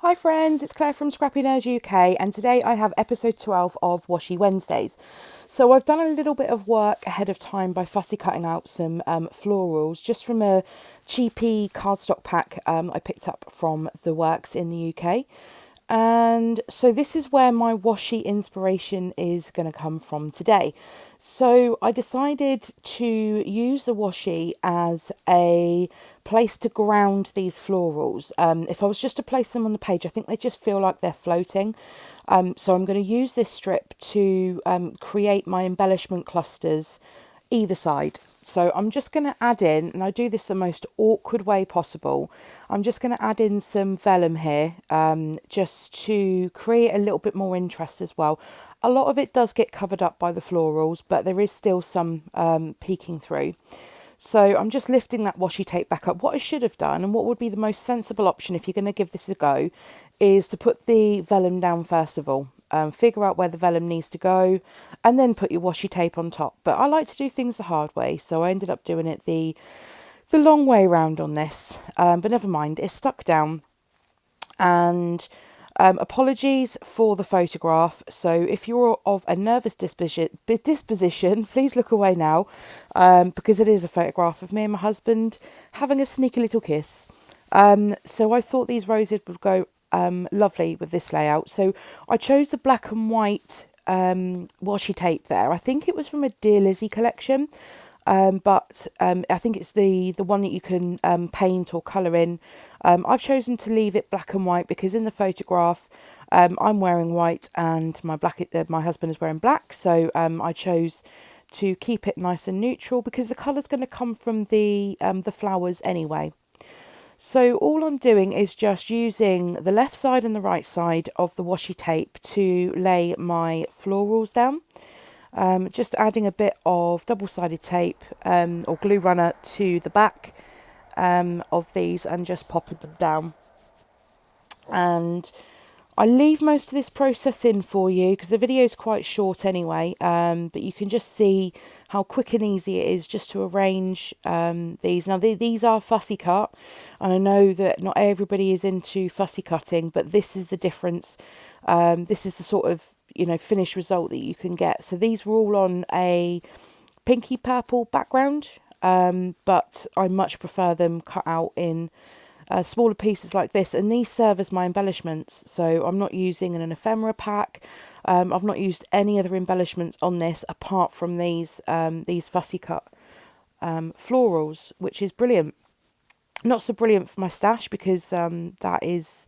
Hi friends, it's Claire from ScrappyNerdUK and today I have episode 12 of Washi Wednesdays. So I've done a little bit of work ahead of time by fussy cutting out some florals just from a cheapy cardstock pack I picked up from the works in the UK. And so this is where my washi inspiration is going to come from today. So I decided to use the washi as a place to ground these florals. If I was just to place them on the page, I think they just feel like they're floating. So I'm going to use this strip to create my embellishment clusters either side. So I'm just going to add in, and I do this the most awkward way possible, I'm just going to add in some vellum here just to create a little bit more interest as well. A lot of it does get covered up by the florals, but there is still some peeking through. So I'm just lifting that washi tape back up. What I should have done, and what would be the most sensible option if you're going to give this a go, is to put the vellum down first of all. Figure out where the vellum needs to go and then put your washi tape on top. But I like to do things the hard way, so I ended up doing it the long way around on this. But never mind, it's stuck down. And apologies for the photograph. So if you're of a nervous disposition, please look away now, because it is a photograph of me and my husband having a sneaky little kiss. So I thought these roses would go lovely with this layout. So I chose the black and white washi tape there. I think it was from a Dear Lizzie collection. But I think it's the one that you can paint or colour in. I've chosen to leave it black and white because in the photograph I'm wearing white and my husband is wearing black. So I chose to keep it nice and neutral because the colour's going to come from the flowers anyway. So all I'm doing is just using the left side and the right side of the washi tape to lay my florals down. Just adding a bit of double-sided tape or glue runner to the back of these and just popping them down. And I leave most of this process in for you because the video is quite short anyway, but you can just see how quick and easy it is just to arrange these. Now, these are fussy cut, and I know that not everybody is into fussy cutting, but this is the difference. This is the sort of, finished result that you can get. So these were all on a pinky purple background, but I much prefer them cut out in smaller pieces like this, and these serve as my embellishments. So I'm not using an ephemera pack. I've not used any other embellishments on this apart from these fussy cut florals, which is brilliant. Not so brilliant for my stash because that is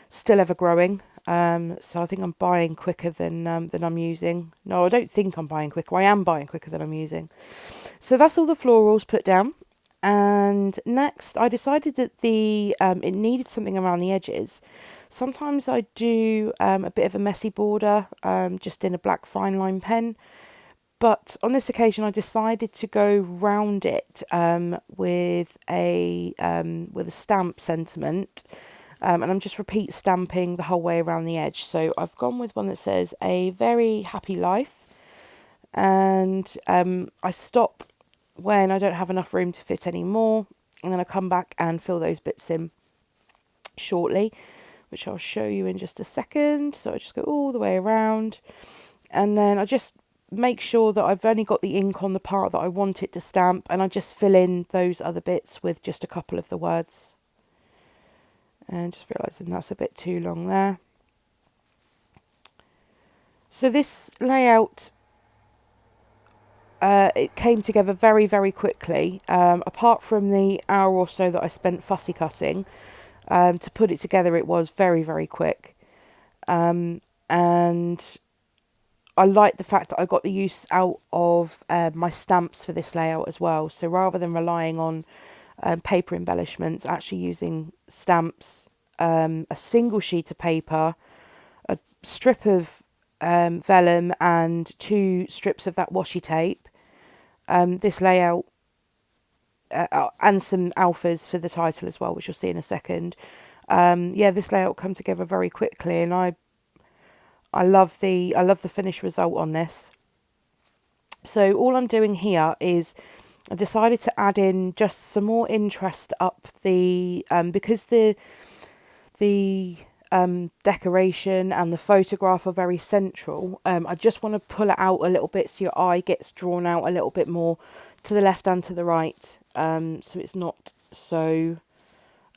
still ever growing. So I think I'm buying quicker than I'm using. No, I don't think I'm buying quicker. I am buying quicker than I'm using. So that's all the florals put down. And next, I decided that it needed something around the edges. Sometimes I do a bit of a messy border just in a black fine line pen. But on this occasion, I decided to go round it with a stamp sentiment. And I'm just repeat stamping the whole way around the edge. So I've gone with one that says "A very happy life." And I stop when I don't have enough room to fit any more. And then I come back and fill those bits in shortly, which I'll show you in just a second. So I just go all the way around. And then I just make sure that I've only got the ink on the part that I want it to stamp. And I just fill in those other bits with just a couple of the words. And just realising that's a bit too long there. So this layout, it came together very, very quickly. Apart from the hour or so that I spent fussy cutting, to put it together, it was very, very quick. And I like the fact that I got the use out of my stamps for this layout as well. So rather than relying on paper embellishments, actually using stamps, a single sheet of paper, a strip of vellum and 2 strips of that washi tape. This layout and some alphas for the title as well, which you'll see in a second. This layout come together very quickly, and I love the finished result on this. So all I'm doing here is I decided to add in just some more interest up the because the decoration and the photograph are very central, I just want to pull it out a little bit so your eye gets drawn out a little bit more to the left and to the right, so it's not so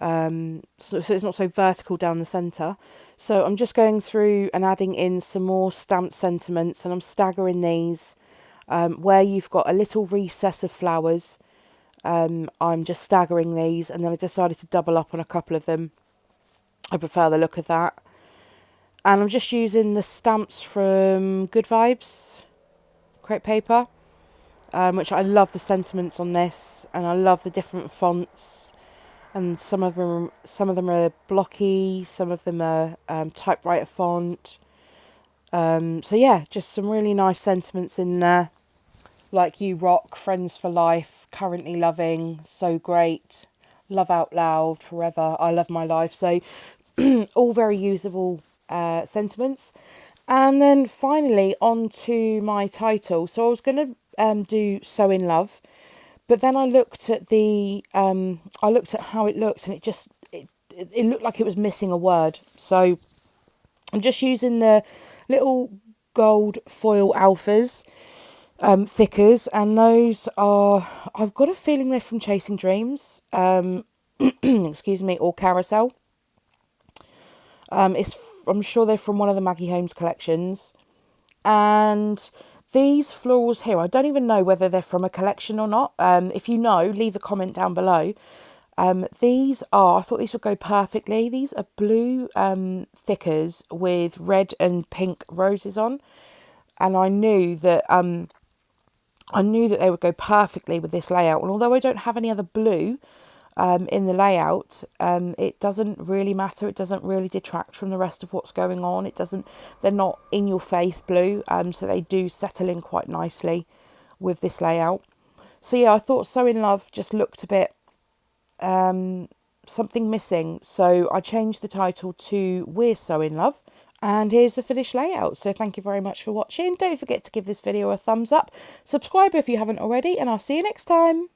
it's not so vertical down the centre. So I'm just going through and adding in some more stamped sentiments, and I'm staggering these where you've got a little recess of flowers. I'm just staggering these, and then I decided to double up on a couple of them. I prefer the look of that. And I'm just using the stamps from Good Vibes crepe paper, which I love the sentiments on this, and I love the different fonts. And some of them are blocky, some of them are typewriter font. So yeah, just some really nice sentiments in there, like You Rock, Friends for Life, Currently Loving, So Great, Love Out Loud, Forever, I Love My Life. So all very usable sentiments. And then finally on to my title. So I was going to do So in Love, but then I looked at how it looked, and it looked like it was missing a word. So I'm just using the little gold foil alphas thickers, and those are, I've got a feeling they're from Chasing Dreams, excuse me, or Carousel. I'm sure they're from one of the Maggie Holmes collections. And these florals here, I don't even know whether they're from a collection or not. If you know, leave a comment down below. I thought these would go perfectly. These are blue thickers with red and pink roses on. And I knew that they would go perfectly with this layout. And although I don't have any other blue in the layout, it doesn't really matter. It doesn't really detract from the rest of what's going on. They're not in your face blue, so they do settle in quite nicely with this layout. So yeah, I thought So in Love just looked a bit something missing, so I changed the title to We're So in Love. And here's the finished layout. So thank you very much for watching. Don't forget to give this video a thumbs up, subscribe if you haven't already, and I'll see you next time.